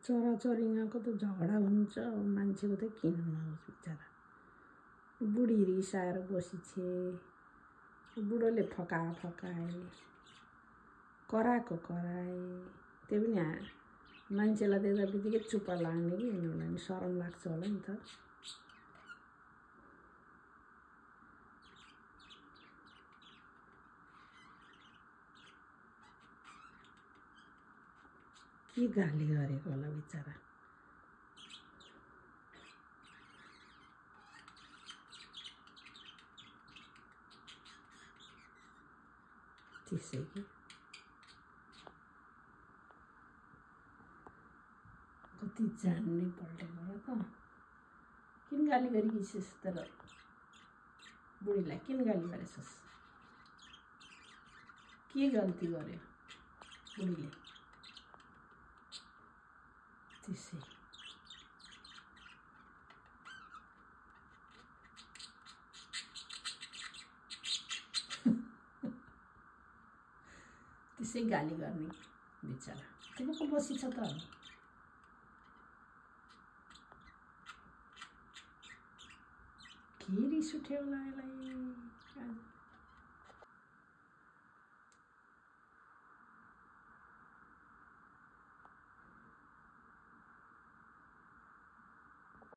चराचुरुङ्गीको त झगडा हुन्छ मान्छेको त किन नहोस् बिचरा बुढी रिसाएर बसिछे बुढोले फकाए कराए त्यो पनि मान्छेलाई देख्दा बित्तिकै चुप्पा लाग्ने कि यिनीहरूलाई नि शरम लाग्छ होला नि त के गाली गरेको होला बिचरा त्यसै कि कति जान्ने पल्टेको र त किन गाली गरिसस् तर बुढीलाई किन गाली गरेछस् के गल्ती गर्यो बुढीले त्यसै त्यसै गाली गर्ने बिचरा त्यो पो बसिछ त के रिस उठ्यो होला यसलाई